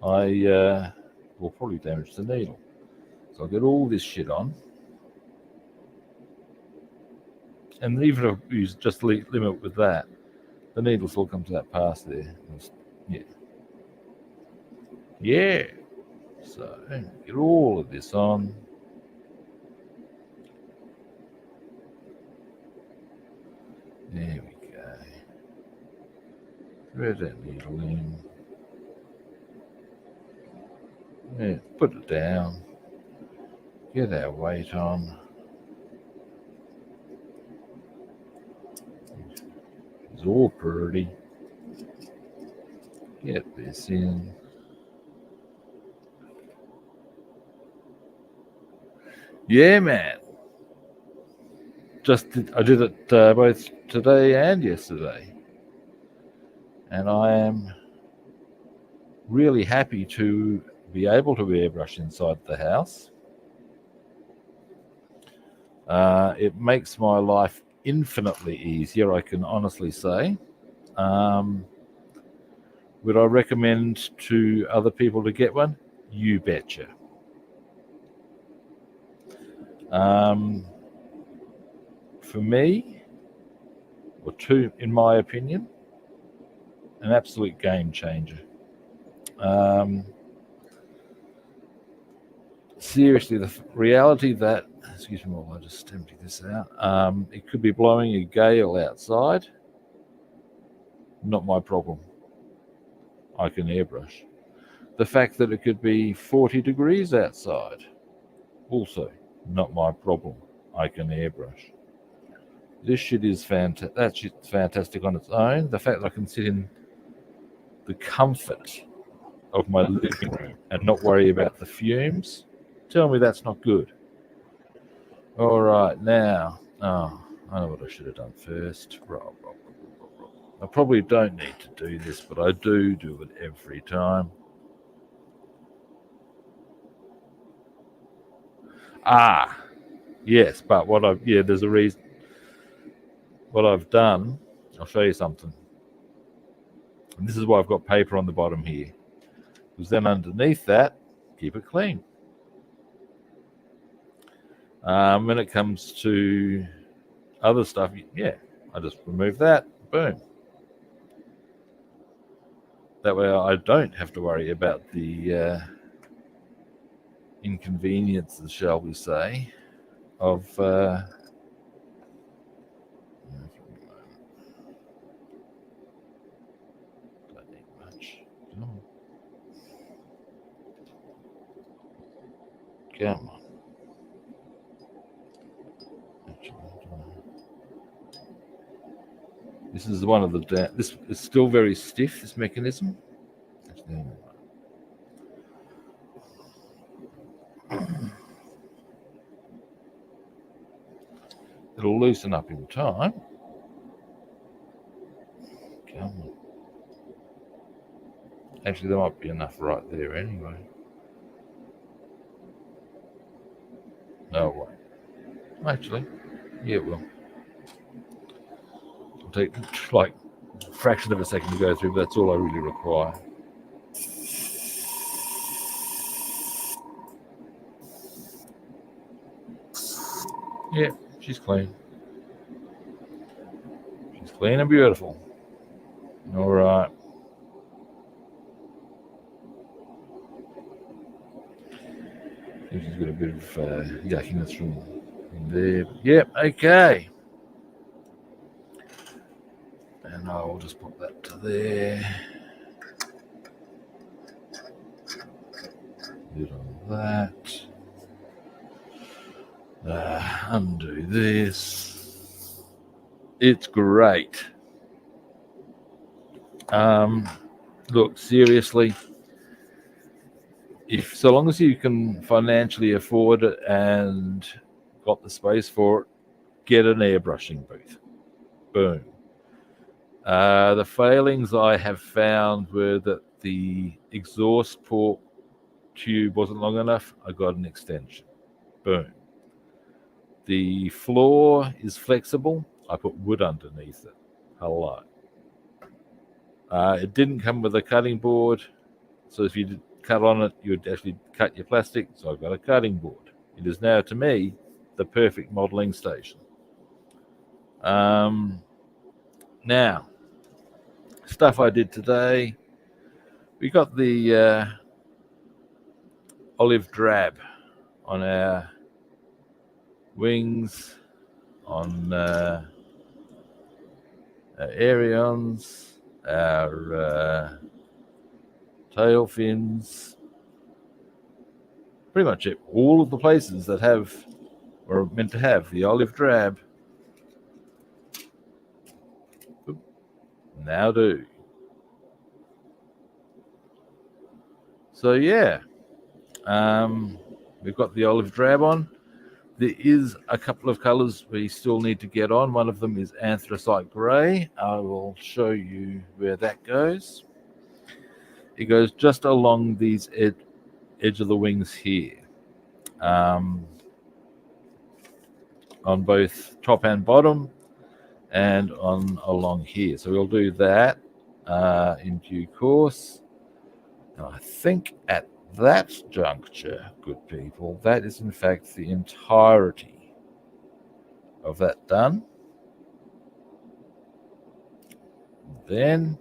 I will probably damage the needle. So I'll get all this shit on. And even if you just limit with that, the needle still comes out past there. Yeah. Yeah. So get all of this on. There we go. Thread that needle in. Yeah, put it down. Get our weight on. It's all pretty. Get this in. Yeah, man. I did it both today and yesterday, and I am really happy to be able to airbrush inside the house. It makes my life infinitely easier, I can honestly say. Would I recommend to other people to get one? You betcha. For me, or two, in my opinion, an absolute game changer. Seriously, the reality that, excuse me while I just empty this out, it could be blowing a gale outside. Not my problem. I can airbrush. The fact that it could be 40 degrees outside, also not my problem. I can airbrush. This shit is fantastic. That shit's fantastic on its own. The fact that I can sit in the comfort of my living room and not worry about the fumes, tell me that's not good. All right, now, I know what I should have done first. I probably don't need to do this, but I do it every time. Yes, but there's a reason. What I've done, I'll show you something. And this is why I've got paper on the bottom here. Because then underneath that, keep it clean. When it comes to other stuff, I just remove that, boom. That way I don't have to worry about the inconveniences, shall we say, of don't need much. Come on. This is one of the. This is still very stiff. This mechanism. It'll loosen up in time. Come on. Actually, there might be enough right there anyway. No way. Actually, yeah, it will. It'll take like a fraction of a second to go through, but that's all I really require. Yeah, she's clean. She's clean and beautiful. All right. She's got a bit of yuckiness from there. Yep, okay. And I'll just put that to there. Bit of that. Undo this. It's great. Look, seriously, if so long as you can financially afford it and got the space for it, get an airbrushing booth. Boom. The failings I have found were that the exhaust port tube wasn't long enough. I got an extension. Boom. The floor is flexible. I put wood underneath it. Hello. It didn't come with a cutting board, so if you did cut on it, you would actually cut your plastic. So I've got a cutting board. It is now, to me, the perfect modelling station. Now, stuff I did today. We got the olive drab on our wings, on our ailerons, our tail fins, pretty much all of the places that have or are meant to have the olive drab now do. So yeah, we've got the olive drab on. There is a couple of colours we still need to get on. One of them is anthracite grey. I will show you where that goes. It goes just along these edge of the wings here, on both top and bottom, and on along here. So we'll do that in due course. And I think at that juncture, good people, that is in fact the entirety of that done. Then,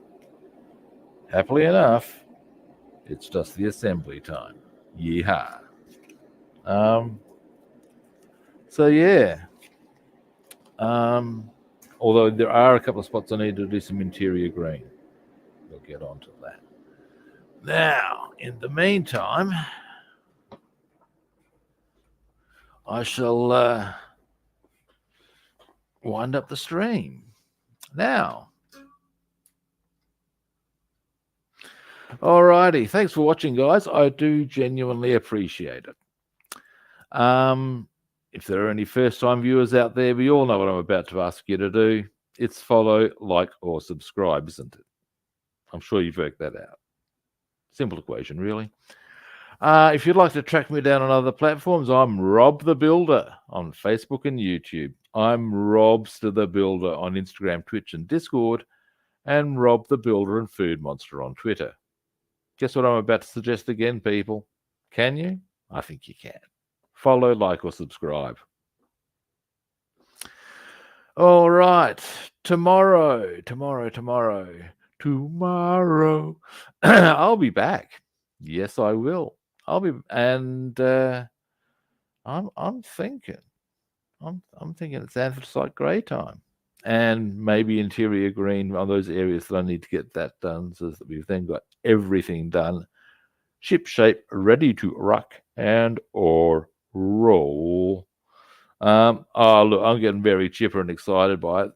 happily enough, it's just the assembly time. Yeehaw. So yeah. Although there are a couple of spots I need to do some interior green. We'll get onto that. Now, in the meantime, I shall wind up the stream. Now, alrighty, thanks for watching, guys. I do genuinely appreciate it. If there are any first-time viewers out there, we all know what I'm about to ask you to do. It's follow, like, or subscribe, isn't it? I'm sure you've worked that out. Simple equation, really. If you'd like to track me down on other platforms, I'm Rob the Builder on Facebook and YouTube. I'm Robster the Builder on Instagram, Twitch, and Discord, and Rob the Builder and Food Monster on Twitter. Guess what I'm about to suggest again, people? Can you? I think you can. Follow, like, or subscribe. All right. Tomorrow, I'll be back. Yes, I will. I'm thinking it's anthracite grey time, and maybe interior green on those areas that I need to get that done, so that we've then got everything done, ship shape, ready to rock and or roll. Oh look, I'm getting very chipper and excited by it.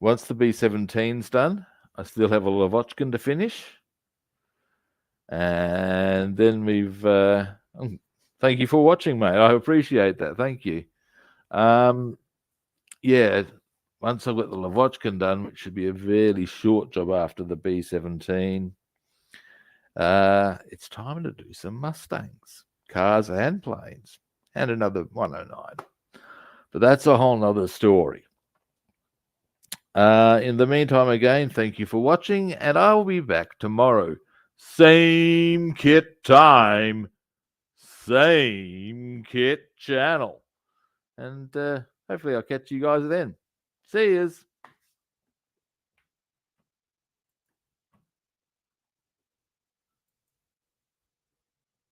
Once the B-17's done, I still have a Lavochkin to finish, and then we've. Thank you for watching, mate. I appreciate that. Thank you. Yeah, once I've got the Lavochkin done, which should be a fairly short job after the B-17, it's time to do some Mustangs, cars and planes, and another 109. But that's a whole nother story. In the meantime, again, thank you for watching, and I'll be back tomorrow. Same kit time, same kit channel. And hopefully I'll catch you guys then. See yous.